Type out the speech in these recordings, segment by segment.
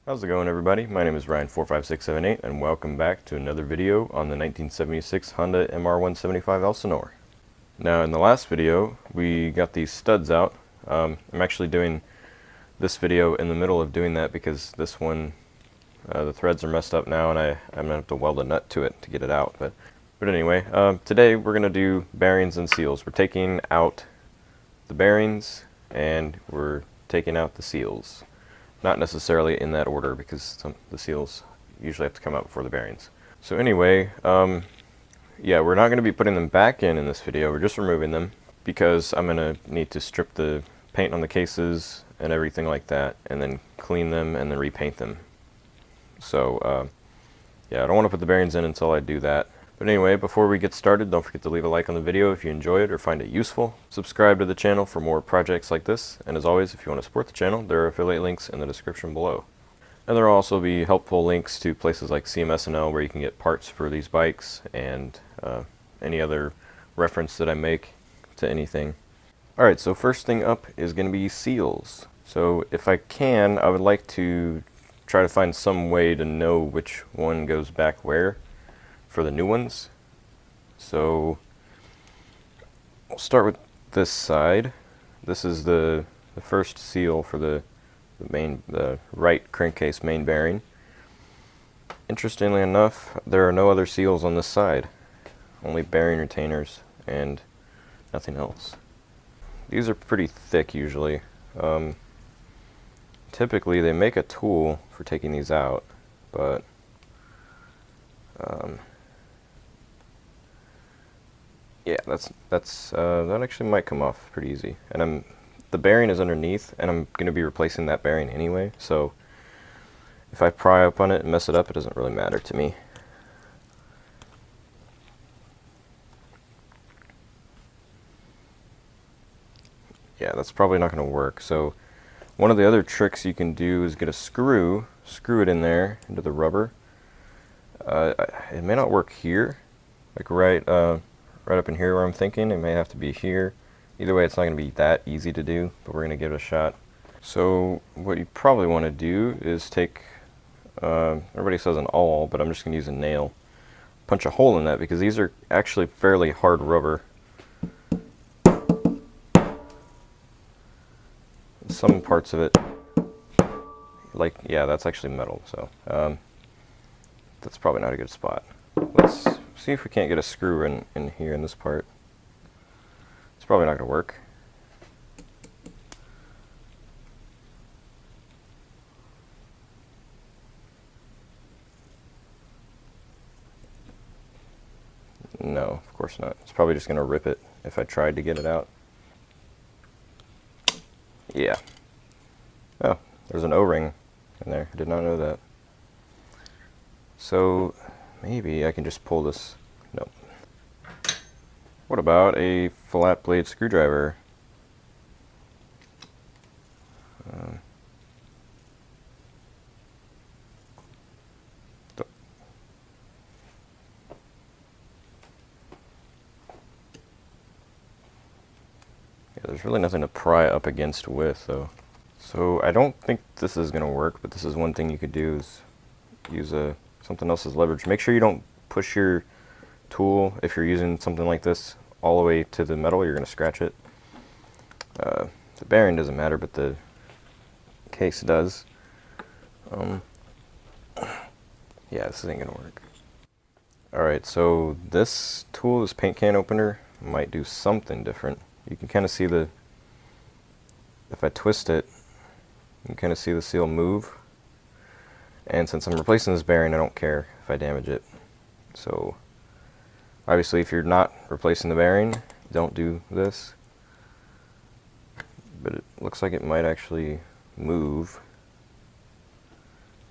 How's it going, everybody? My name is Ryan45678 and welcome back to another video on the 1976 Honda MR175 Elsinore. Now in the last video we got these studs out. I'm actually doing this video in the middle of doing that because this one, the threads are messed up now and I'm going to have to weld a nut to it to get it out. But anyway, today we're going to do bearings and seals. We're taking out the bearings and we're taking out the seals. Not necessarily in that order because the seals usually have to come out before the bearings. So anyway, yeah, we're not going to be putting them back in this video. We're just removing them because I'm going to need to strip the paint on the cases and everything like that and then clean them and then repaint them. So yeah, I don't want to put the bearings in until I do that. But anyway, before we get started, don't forget to leave a like on the video if you enjoy it or find it useful. Subscribe to the channel for more projects like this. And as always, if you want to support the channel, there are affiliate links in the description below. And there will also be helpful links to places like CMS&L where you can get parts for these bikes and any other reference that I make to anything. Alright, so first thing up is going to be seals. So if I can, I would like to try to find some way to know which one goes back where for the new ones. So we'll start with this side. This is the first seal for the right crankcase main bearing. Interestingly enough, there are no other seals on this side, only bearing retainers and nothing else. These are pretty thick usually. Typically they make a tool for taking these out, but yeah, that actually might come off pretty easy. And the bearing is underneath, and I'm going to be replacing that bearing anyway, so if I pry up on it and mess it up, it doesn't really matter to me. Yeah, that's probably not going to work. So one of the other tricks you can do is get a screw it in there into the rubber. It may not work here, like right up in here where I'm thinking. It may have to be here. Either way, it's not going to be that easy to do, but we're going to give it a shot. So what you probably want to do is take, everybody says an awl, but I'm just going to use a nail. Punch a hole in that because these are actually fairly hard rubber. Some parts of it, like, yeah, that's actually metal, so that's probably not a good spot. Let's see if we can't get a screw in here in this part. It's probably not going to work. No, of course not. It's probably just going to rip it if I tried to get it out. Yeah. Oh, there's an O-ring in there. I did not know that. So maybe I can just pull this. Nope. What about a flat blade screwdriver? Yeah, there's really nothing to pry up against with, though. So I don't think this is going to work, but this is one thing you could do is use something else as leverage. Make sure you don't push your tool, if you're using something like this, all the way to the metal. You're going to scratch it. The bearing doesn't matter, but the case does. Yeah, this ain't going to work. Alright, so this tool, this paint can opener, might do something different. You can kind of see if I twist it, you can kind of see the seal move. And since I'm replacing this bearing, I don't care if I damage it. So obviously if you're not replacing the bearing, don't do this. But it looks like it might actually move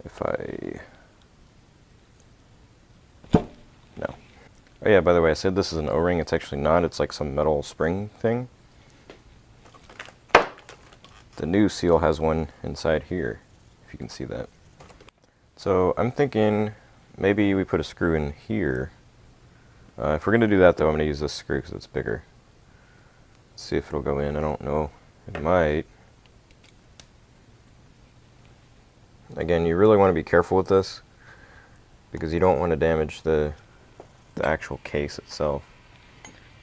if I... No. Oh yeah, by the way, I said this is an O-ring. It's actually not. It's like some metal spring thing. The new seal has one inside here, if you can see that. So I'm thinking maybe we put a screw in here. If we're going to do that, though, I'm going to use this screw because it's bigger. Let's see if it'll go in. I don't know. It might. Again, you really want to be careful with this because you don't want to damage the actual case itself.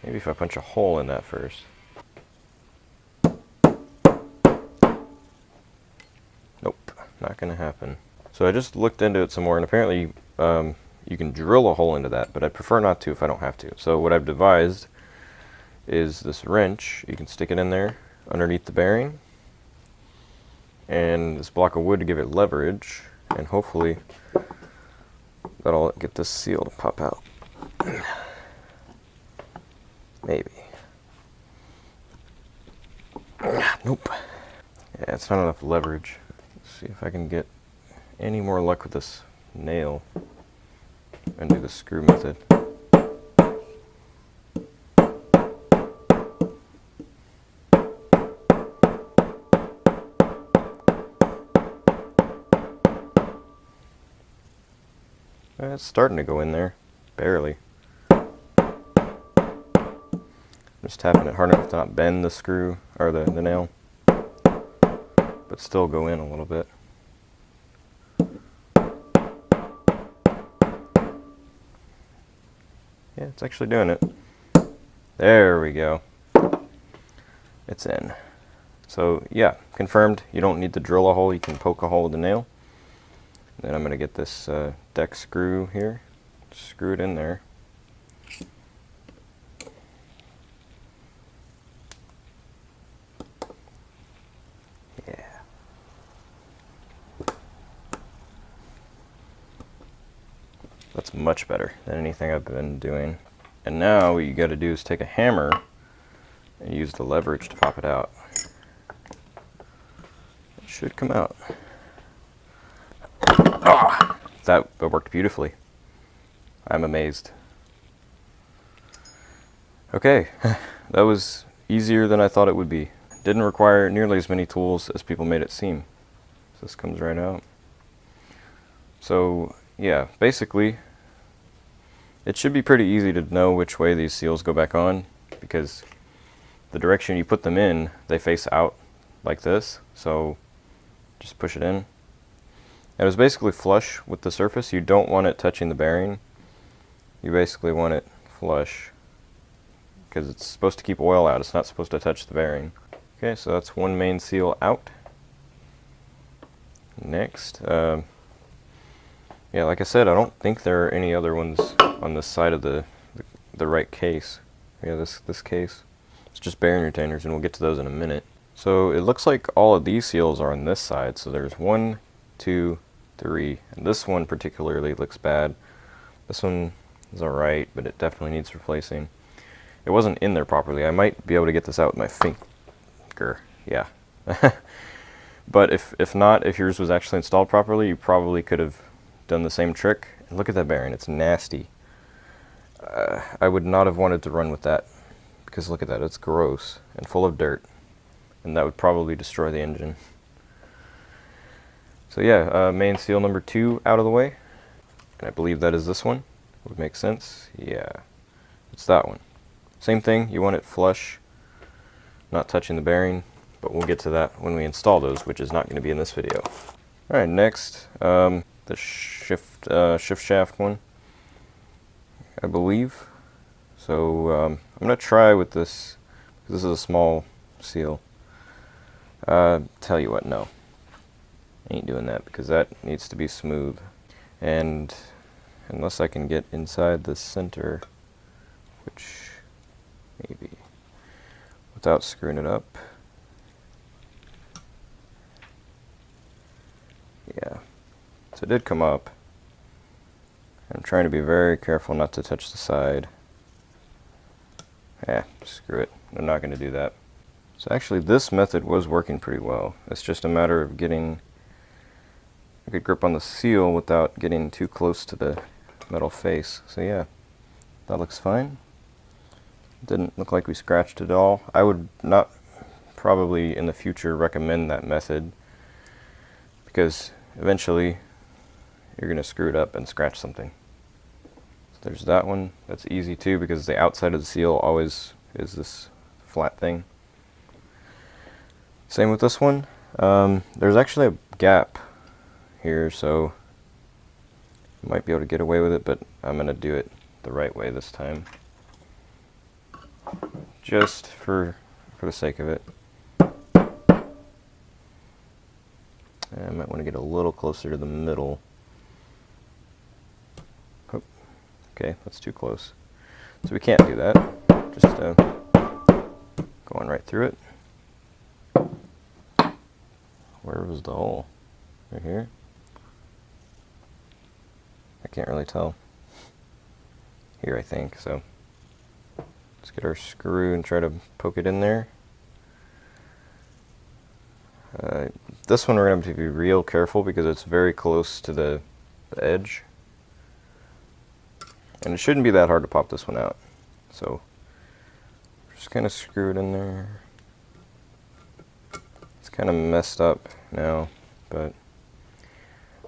Maybe if I punch a hole in that first. Nope, not going to happen. So I just looked into it some more, and apparently you can drill a hole into that, but I prefer not to if I don't have to. So what I've devised is this wrench. You can stick it in there underneath the bearing, and this block of wood to give it leverage, and hopefully that'll get this seal to pop out. Maybe. Nope. Yeah, it's not enough leverage. Let's see if I can get any more luck with this nail and do the screw method. It's starting to go in there, barely. Just tapping it hard enough to not bend the screw, or the nail, but still go in a little bit. Yeah, it's actually doing it. There we go. It's in. So yeah, confirmed. You don't need to drill a hole, you can poke a hole with the nail. Then I'm going to get this deck screw here, screw it in there. Yeah. That's much better than anything I've been doing. And now what you got to do is take a hammer and use the leverage to pop it out. It should come out. Ah, that worked beautifully. I'm amazed. Okay, that was easier than I thought it would be. Didn't require nearly as many tools as people made it seem. So this comes right out. So yeah, basically it should be pretty easy to know which way these seals go back on, because the direction you put them in, they face out like this. So just push it in. It was basically flush with the surface. You don't want it touching the bearing. You basically want it flush because it's supposed to keep oil out. It's not supposed to touch the bearing. Okay, so that's one main seal out. Next, yeah, like I said, I don't think there are any other ones on this side of the right case. Yeah, this case. It's just bearing retainers, and we'll get to those in a minute. So it looks like all of these seals are on this side. So there's 1, 2, 3, and this one particularly looks bad. This one is alright, but it definitely needs replacing. It wasn't in there properly. I might be able to get this out with my finger. Yeah. But if not, if yours was actually installed properly, you probably could have done the same trick. And look at that bearing, it's nasty. I would not have wanted to run with that, because look at that, it's gross and full of dirt, and that would probably destroy the engine. So yeah, main seal number 2 out of the way, and I believe that is this one. Would make sense. Yeah, it's that one. Same thing, you want it flush, not touching the bearing, but we'll get to that when we install those, which is not going to be in this video. Alright, next, the shift shaft one, I believe. So I'm going to try with this, because this is a small seal. Tell you what, no. Ain't doing that, because that needs to be smooth. And unless I can get inside the center, which maybe without screwing it up. Yeah, so it did come up. I'm trying to be very careful not to touch the side. Screw it, I'm not going to do that. So actually this method was working pretty well. It's just a matter of getting a good grip on the seal without getting too close to the metal face. So yeah, that looks fine. Didn't look like we scratched it all. I would not probably in the future recommend that method, because eventually you're going to screw it up and scratch something. So there's that one. That's easy too, because the outside of the seal always is this flat thing. Same with this one. There's actually a gap here, so I might be able to get away with it, but I'm going to do it the right way this time. Just for the sake of it. I might want to get a little closer to the middle. Oh, okay, that's too close. So we can't do that. Just going right through it. Where was the hole? Right here? I can't really tell. Here, I think. So let's get our screw and try to poke it in there. This one we're going to have to be real careful because it's very close to the edge. And it shouldn't be that hard to pop this one out. So just kind of screw it in there. It's kind of messed up now, but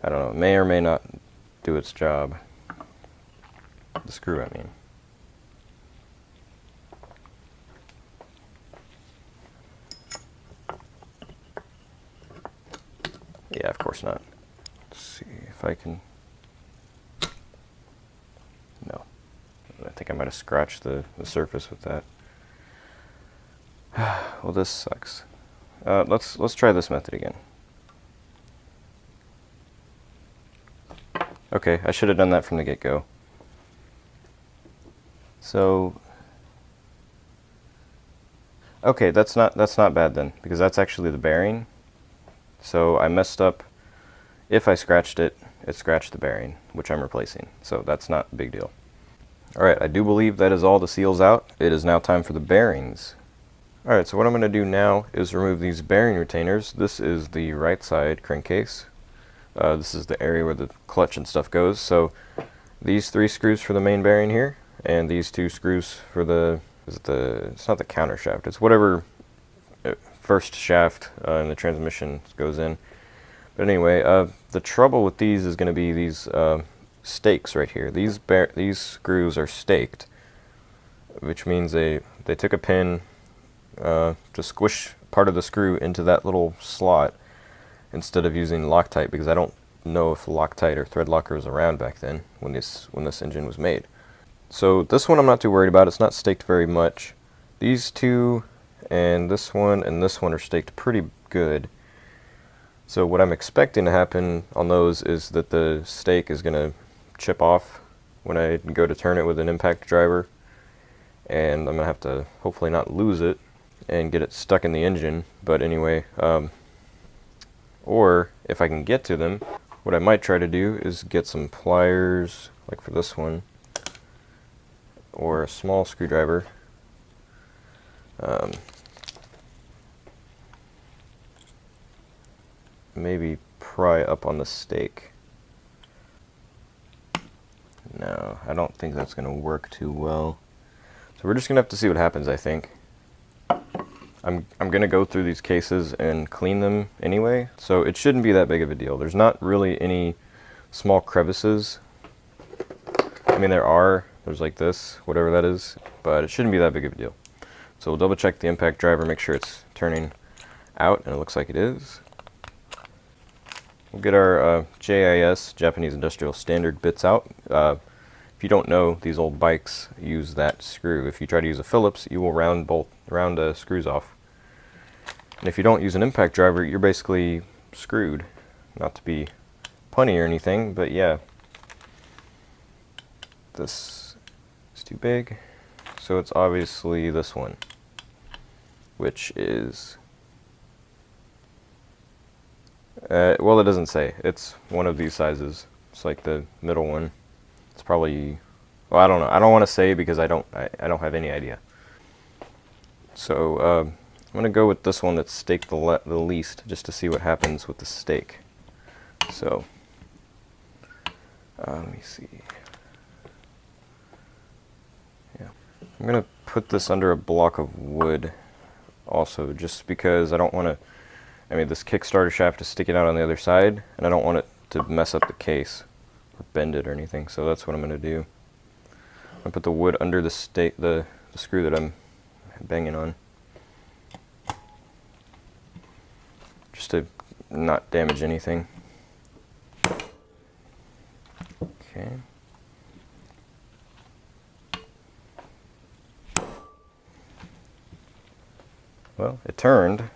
I don't know, it may or may not do its job. The screw, I mean. Yeah, of course not. Let's see if I can... No. I think I might have scratched the surface with that. Well, this sucks. Let's try this method again. Okay, I should have done that from the get-go. So, okay, that's not bad then, because that's actually the bearing. So I messed up. If I scratched it, it scratched the bearing, which I'm replacing. So that's not a big deal. Alright, I do believe that is all the seals out. It is now time for the bearings. Alright, so what I'm going to do now is remove these bearing retainers. This is the right side crankcase. This is the area where the clutch and stuff goes. So these 3 screws for the main bearing here, and these 2 screws for the, it's not the counter shaft, it's whatever first shaft in the transmission goes in. But anyway, the trouble with these is going to be these stakes right here. These screws are staked, which means they took a pin to squish part of the screw into that little slot instead of using Loctite, because I don't know if Loctite or thread locker was around back then when this engine was made. So this one I'm not too worried about. It's not staked very much. These 2 and this one are staked pretty good. So what I'm expecting to happen on those is that the stake is going to chip off when I go to turn it with an impact driver, and I'm going to have to hopefully not lose it and get it stuck in the engine. But anyway, or if I can get to them, what I might try to do is get some pliers, like for this one, or a small screwdriver. Maybe pry up on the stake. No, I don't think that's going to work too well. So we're just going to have to see what happens, I think. I'm going to go through these cases and clean them anyway, so it shouldn't be that big of a deal. There's not really any small crevices. I mean, there's like this, whatever that is, but it shouldn't be that big of a deal. So we'll double check the impact driver, make sure it's turning out, and it looks like it is. We'll get our JIS, Japanese Industrial Standard, bits out. If you don't know, these old bikes use that screw. If you try to use a Phillips, you will round screws off. And if you don't use an impact driver, you're basically screwed. Not to be punny or anything, but yeah. This is too big, so it's obviously this one, which is... well, it doesn't say. It's one of these sizes. It's like the middle one. It's probably, well, I don't know. I don't want to say because I don't have any idea. So I'm gonna go with this one that's staked the least, just to see what happens with the stake. So let me see. Yeah, I'm gonna put this under a block of wood, also, just because I don't want to. I mean, this Kickstarter shaft is sticking out on the other side, and I don't want it to mess up the case or bend it or anything. So that's what I'm going to do. I'm going to put the wood under the screw that I'm banging on, just to not damage anything. Okay. Well, it turned.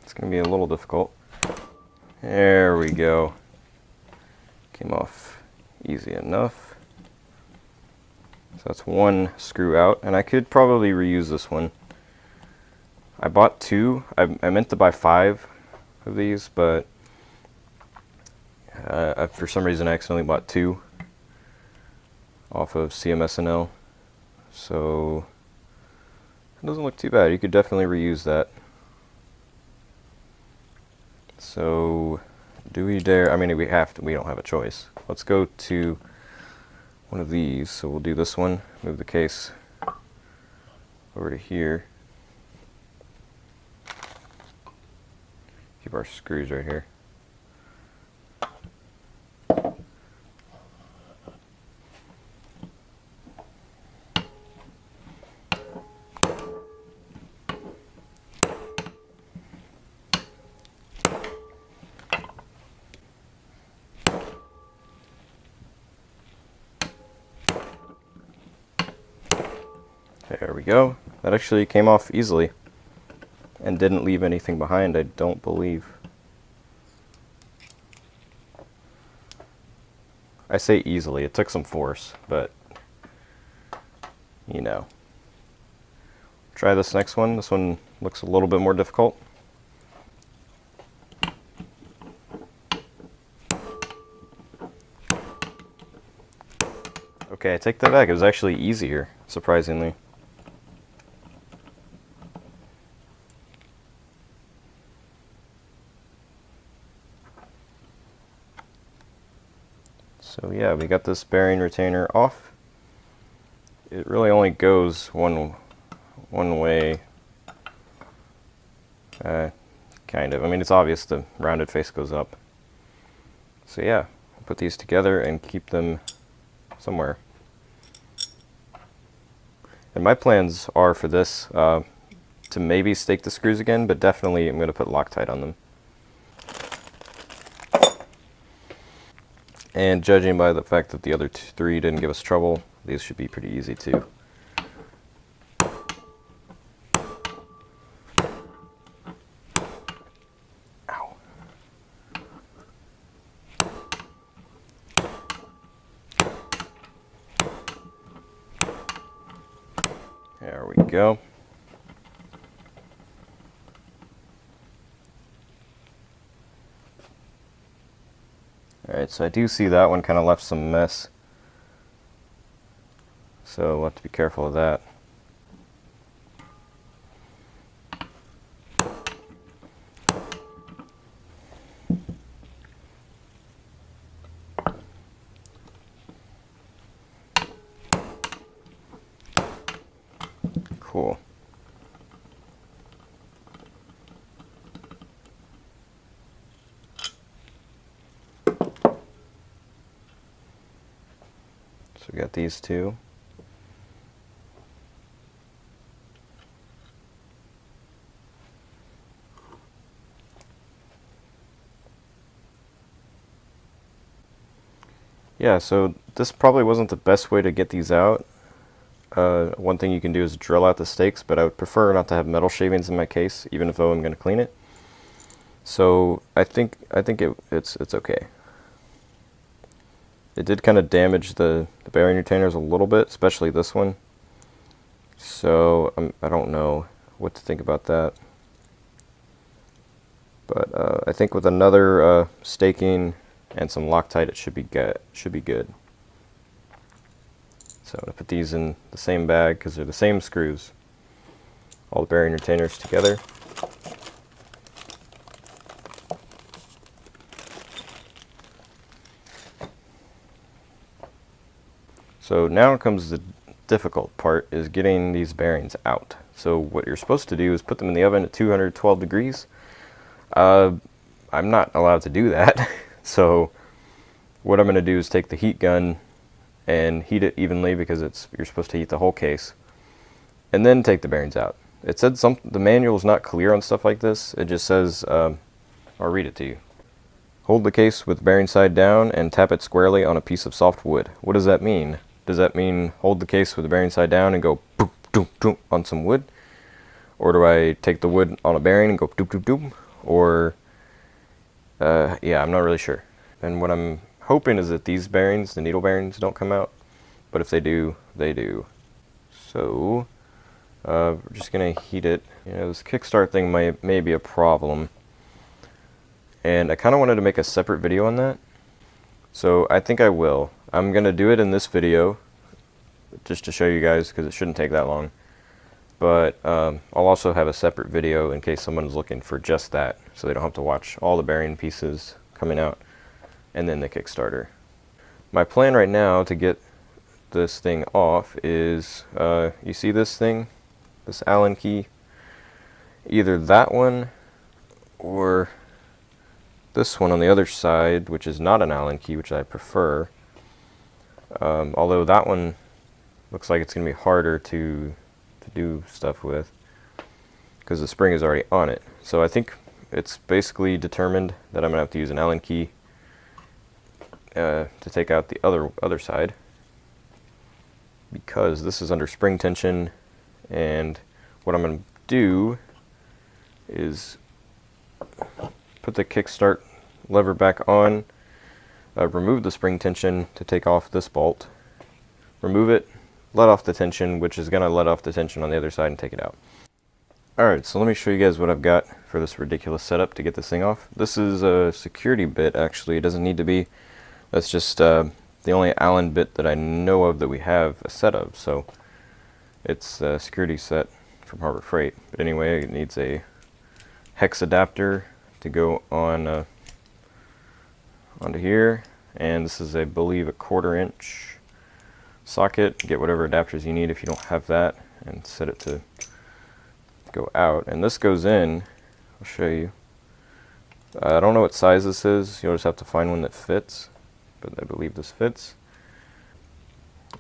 It's going to be a little difficult. There we go. Came off easy enough. So that's one screw out, and I could probably reuse this one. I bought two. I meant to buy 5 of these, but for some reason I accidentally bought 2 off of CMSNL. So it doesn't look too bad. You could definitely reuse that. So do we dare? I mean, we have to. We don't have a choice. Let's go to one of these. So we'll do this one. Move the case over to here. Keep our screws right here. There we go. That actually came off easily and didn't leave anything behind, I don't believe. I say easily, it took some force, but you know. Try this next one. This one looks a little bit more difficult. Okay, I take that back. It was actually easier, surprisingly. So yeah, we got this bearing retainer off. It really only goes one way. Kind of. I mean, it's obvious the rounded face goes up. So yeah, put these together and keep them somewhere. And my plans are for this to maybe stake the screws again, but definitely I'm going to put Loctite on them. And judging by the fact that the other 3 didn't give us trouble, these should be pretty easy too. Ow. There we go. Alright, so I do see that one kind of left some mess. So we'll have to be careful of that. Cool. So we got these 2. Yeah, so this probably wasn't the best way to get these out. One thing you can do is drill out the stakes, but I would prefer not to have metal shavings in my case, even if I'm going to clean it. So I think it's okay. It did kind of damage the bearing retainers a little bit, especially this one. So I don't know what to think about that. But I think with another staking and some Loctite, it should be good. So I'm going to put these in the same bag because they're the same screws. All the bearing retainers together. So now comes the difficult part, is getting these bearings out. So what you're supposed to do is put them in the oven at 212 degrees. I'm not allowed to do that. So what I'm going to do is take the heat gun and heat it evenly, because you're supposed to heat the whole case, and then take the bearings out. It said the manual is not clear on stuff like this. It just says, I'll read it to you. Hold the case with bearing side down and tap it squarely on a piece of soft wood. What does that mean? Does that mean hold the case with the bearing side down and go boop, doop, doop on some wood? Or do I take the wood on a bearing and go doop, doop, doop? Or, yeah, I'm not really sure. And what I'm hoping is that these bearings, the needle bearings, don't come out. But if they do, they do. So, we're just going to heat it. You know, this kickstart thing may be a problem. And I kind of wanted to make a separate video on that. So I think I will. I'm going to do it in this video, just to show you guys, because it shouldn't take that long. But I'll also have a separate video in case someone's looking for just that, so they don't have to watch all the bearing pieces coming out and then the Kickstarter. My plan right now to get this thing off is, you see this thing, this Allen key? Either that one or this one on the other side, which is not an Allen key, which I prefer. Although that one looks like it's going to be harder to do stuff with because the spring is already on it. So I think it's basically determined that I'm going to have to use an Allen key to take out the other side, because this is under spring tension, and what I'm going to do is put the kickstart lever back on, remove the spring tension to take off this bolt, remove it, let off the tension, which is going to let off the tension on the other side and take it out. Alright, so let me show you guys what I've got for this ridiculous setup to get this thing off. This is a security bit, actually. It doesn't need to be. That's just the only Allen bit that I know of that we have a set of. So it's a security set from Harbor Freight. But anyway, it needs a hex adapter to go on onto here. And this is, I believe, a 1/4 inch socket. Get whatever adapters you need if you don't have that, and set it to go out. And this goes in, I'll show you. I don't know what size this is. You'll just have to find one that fits, but I believe this fits.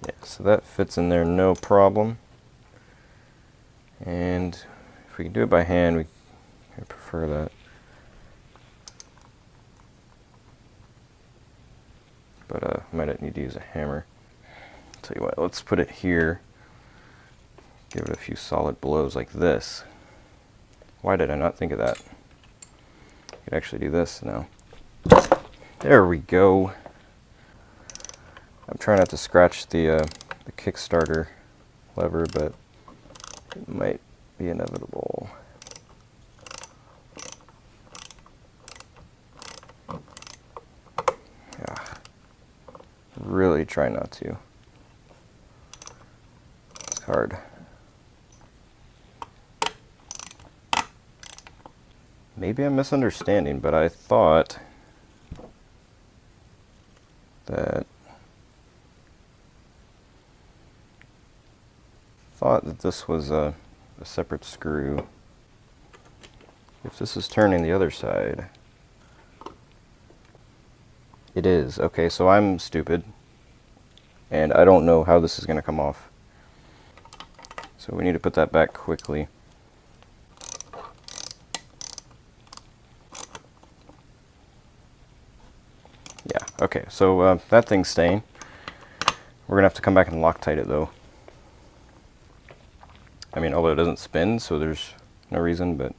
Yeah, so that fits in there no problem. And if we can do it by hand, I prefer that. But I might need to use a hammer. Tell you what, let's put it here. Give it a few solid blows like this. Why did I not think of that? I could actually do this now. There we go. I'm trying not to scratch the Kickstarter lever, but it might be inevitable. Yeah. Really try not to. It's hard. Maybe I'm misunderstanding, but I thought that this was a separate screw. If this is turning the other side, it is. Okay, so I'm stupid, and I don't know how this is going to come off. So we need to put that back quickly. Yeah, okay, so that thing's staying. We're going to have to come back and Loctite it, though. I mean, although it doesn't spin, so there's no reason, but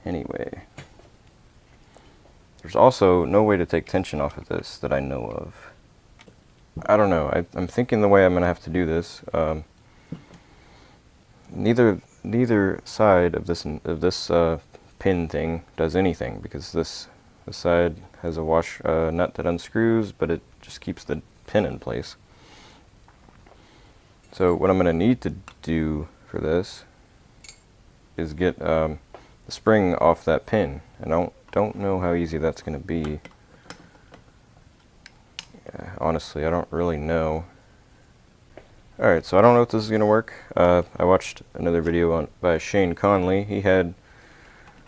anyway. There's also no way to take tension off of this that I know of. I don't know. I'm thinking the way I'm going to have to do this. Neither side of this pin thing does anything, because this side has a nut that unscrews, but it just keeps the pin in place. So what I'm going to need to do for this is get the spring off that pin. I don't know how easy that's going to be. Honestly, I don't really know. Alright, so I don't know if this is going to work. I watched another video by Shane Conley. He had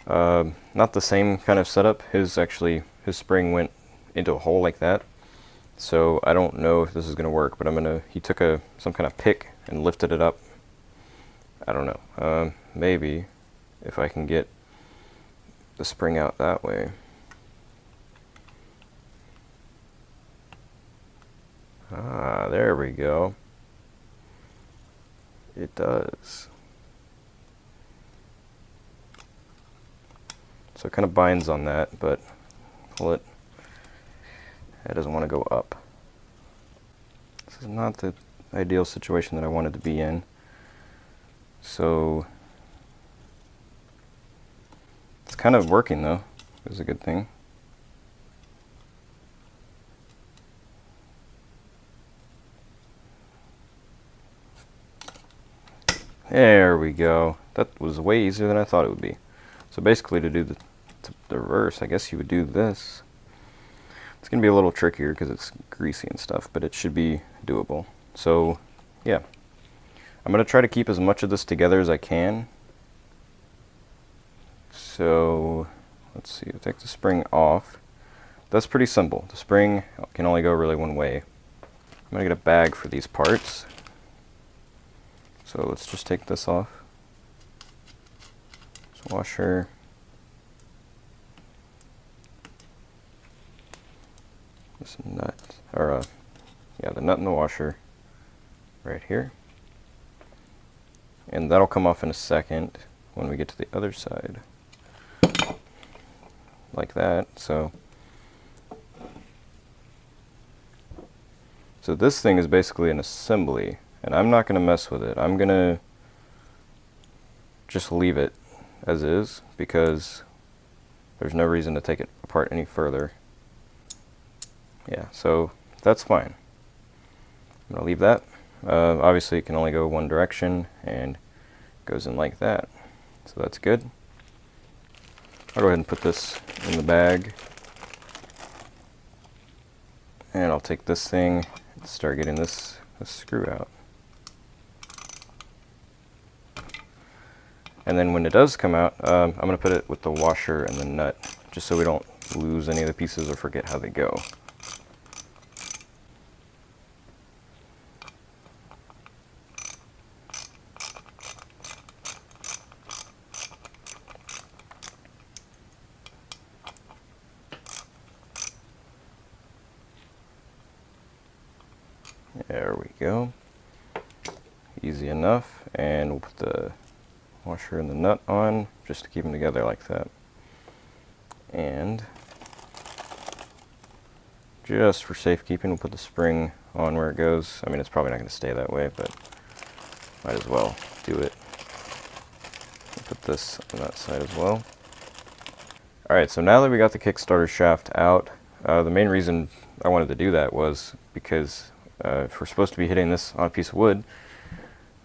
not the same kind of setup. His spring went into a hole like that. So I don't know if this is going to work, but he took some kind of pick and lifted it up. I don't know. Maybe if I can get the spring out that way. go. It does. So it kind of binds on that, but pull it. It doesn't want to go up. This is not the ideal situation that I wanted to be in. So it's kind of working though, which is a good thing. There we go. That was way easier than I thought it would be. So basically to do the reverse, I guess you would do this. It's going to be a little trickier because it's greasy and stuff, but it should be doable. So yeah, I'm going to try to keep as much of this together as I can. So let's see, I'll take the spring off. That's pretty simple. The spring can only go really one way. I'm going to get a bag for these parts. So let's just take this off. This washer. This nut, or yeah, the nut in the washer right here. And that'll come off in a second when we get to the other side. Like that. So this thing is basically an assembly. And I'm not going to mess with it. I'm going to just leave it as is because there's no reason to take it apart any further. Yeah, so that's fine. I'm going to leave that. Obviously it can only go one direction and it goes in like that. So that's good. I'll go ahead and put this in the bag. And I'll take this thing and start getting this screw out. And then when it does come out, I'm going to put it with the washer and the nut, just so we don't lose any of the pieces or forget how they go. There we go. Easy enough. And we'll put the washer and the nut on just to keep them together like that. And just for safekeeping, we'll put the spring on where it goes. I mean, it's probably not going to stay that way, but might as well do it. We'll put this on that side as well. Alright, so now that we got the Kickstarter shaft out, the main reason I wanted to do that was because if we're supposed to be hitting this on a piece of wood,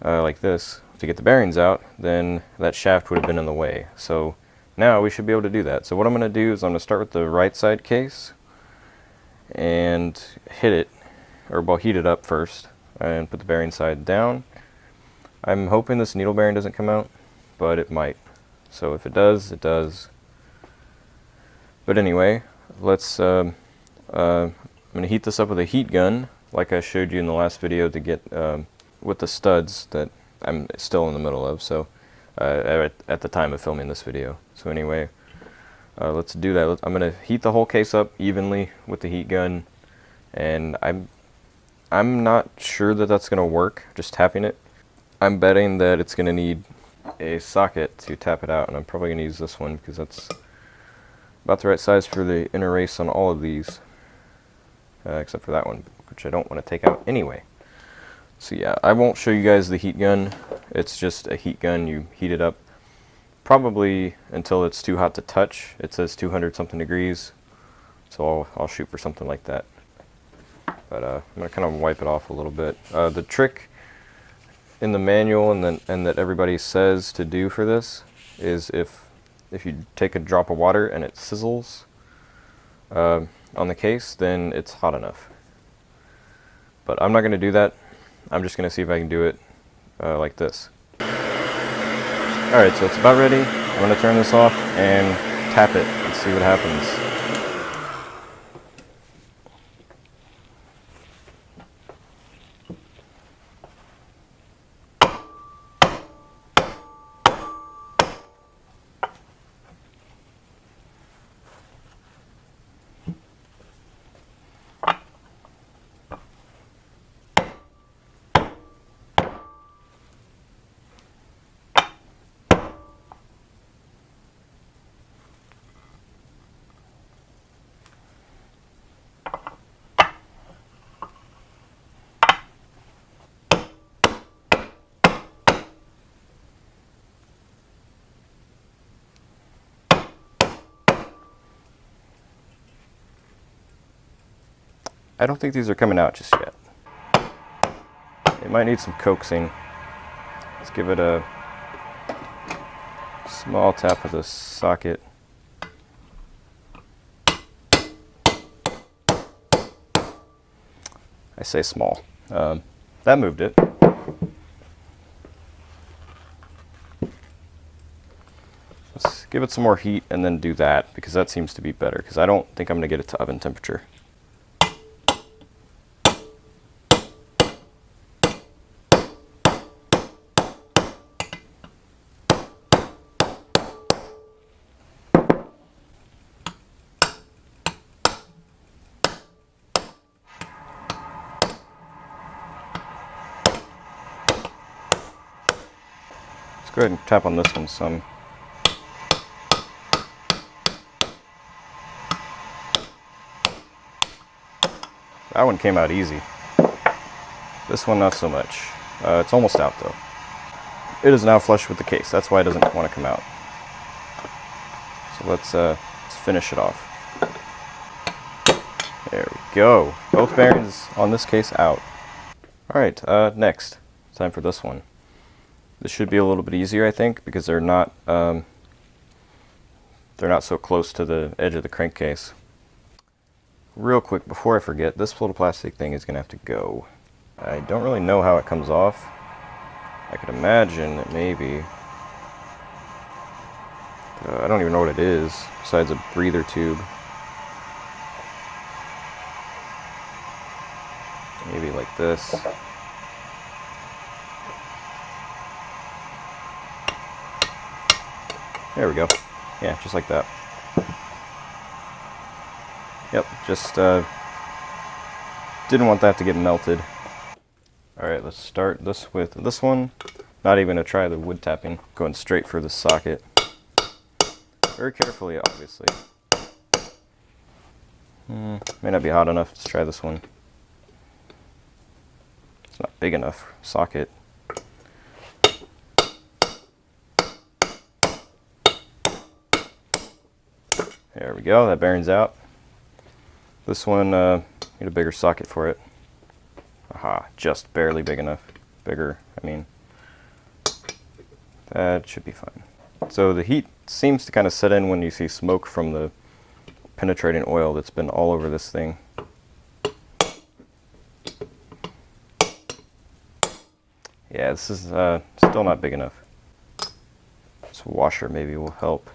like this, to get the bearings out, then that shaft would have been in the way. So now we should be able to do that. So what I'm going to do is I'm going to start with the right side case and hit it, or well, heat it up first and put the bearing side down. I'm hoping this needle bearing doesn't come out, but it might. So if it does, it does. But anyway, let's I'm going to heat this up with a heat gun like I showed you in the last video to get with the studs that I'm still in the middle of, so at the time of filming this video. So anyway, let's do that. I'm going to heat the whole case up evenly with the heat gun, and I'm not sure that that's going to work, just tapping it. I'm betting that it's going to need a socket to tap it out, and I'm probably going to use this one because that's about the right size for the inner race on all of these, except for that one, which I don't want to take out anyway. So yeah, I won't show you guys the heat gun. It's just a heat gun. You heat it up probably until it's too hot to touch. It says 200 something degrees, so I'll shoot for something like that. But I'm going to kind of wipe it off a little bit. The trick in the manual and that everybody says to do for this is if you take a drop of water and it sizzles on the case, then it's hot enough. But I'm not going to do that. I'm just going to see if I can do it like this. Alright, so it's about ready. I'm going to turn this off and tap it and see what happens. I don't think these are coming out just yet. It might need some coaxing. Let's give it a small tap with the socket. I say small. That moved it. Let's give it some more heat and then do that, because that seems to be better, because I don't think I'm going to get it to oven temperature. Let's go ahead and tap on this one some. That one came out easy. This one not so much. It's almost out though. It is now flush with the case. That's why it doesn't want to come out. So let's finish it off. There we go. Both bearings on this case out. Alright, next. Time for this one. This should be a little bit easier, I think, because they're not so close to the edge of the crankcase. Real quick, before I forget, this little plastic thing is going to have to go. I don't really know how it comes off. I could imagine that maybe... I don't even know what it is, besides a breather tube. Maybe like this. There we go. Yeah, just like that. Yep, just didn't want that to get melted. Alright, let's start this with this one. Not even going to try the wood tapping. Going straight for the socket. Very carefully, obviously. May not be hot enough. Let's try this one. It's not big enough socket. There we go, that bearing's out. This one, need a bigger socket for it. Aha, just barely big enough. Bigger, I mean. That should be fine. So the heat seems to kind of set in when you see smoke from the penetrating oil that's been all over this thing. Yeah, this is still not big enough. This washer maybe will help.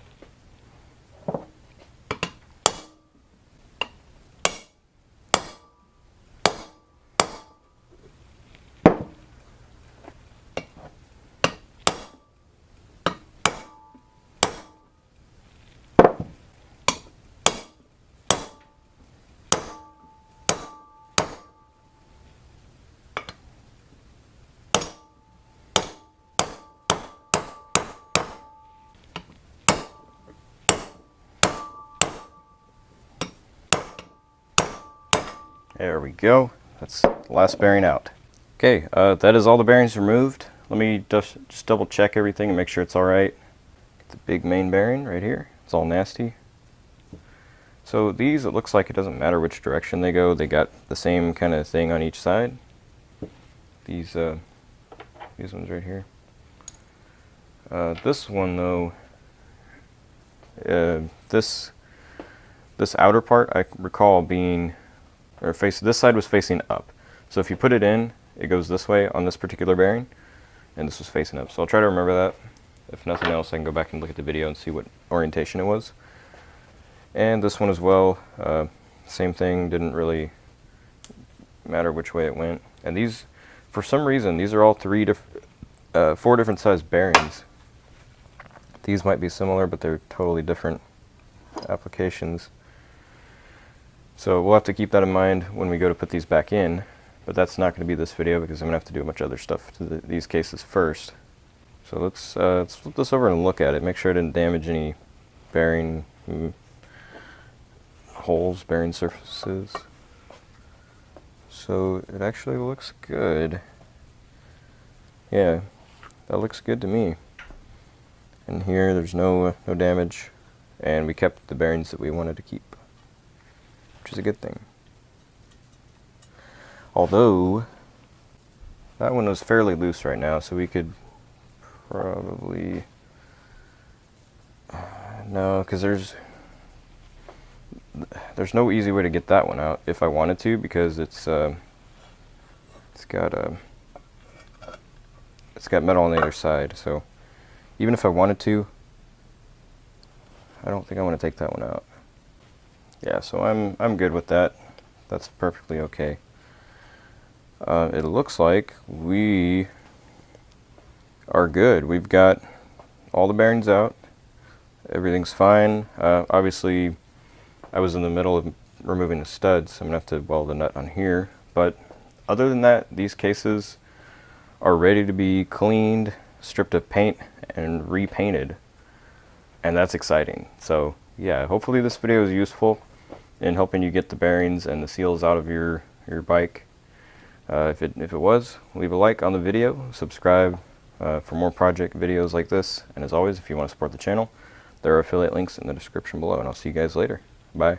There we go. That's the last bearing out. Okay, that is all the bearings removed. Let me just double check everything and make sure it's alright. The big main bearing right here. It's all nasty. So these, it looks like it doesn't matter which direction they go. They got the same kind of thing on each side. These ones right here. This one though, this outer part I recall being, this side was facing up. So if you put it in, it goes this way on this particular bearing, and this was facing up. So I'll try to remember that. If nothing else, I can go back and look at the video and see what orientation it was. And this one as well, same thing, didn't really matter which way it went. And these, for some reason, these are all four different size bearings. These might be similar, but they're totally different applications. So we'll have to keep that in mind when we go to put these back in, but that's not going to be this video because I'm going to have to do a bunch of other stuff to these cases first. So let's flip this over and look at it, make sure I didn't damage any bearing holes, bearing surfaces. So it actually looks good. Yeah, that looks good to me. And here there's no damage, and we kept the bearings that we wanted to keep, which is a good thing. Although that one was fairly loose right now, so we could probably no, because there's no easy way to get that one out if I wanted to, because it's got metal on the other side. So even if I wanted to, I don't think I want to take that one out. Yeah, so I'm good with that. That's perfectly okay. It looks like we are good. We've got all the bearings out. Everything's fine. Obviously, I was in the middle of removing the studs, so I'm going to have to weld the nut on here. But other than that, these cases are ready to be cleaned, stripped of paint, and repainted. And that's exciting. So yeah, hopefully this video is useful in helping you get the bearings and the seals out of your bike. If it was, leave a like on the video, subscribe for more project videos like this, and as always, if you want to support the channel, there are affiliate links in the description below, and I'll see you guys later. Bye.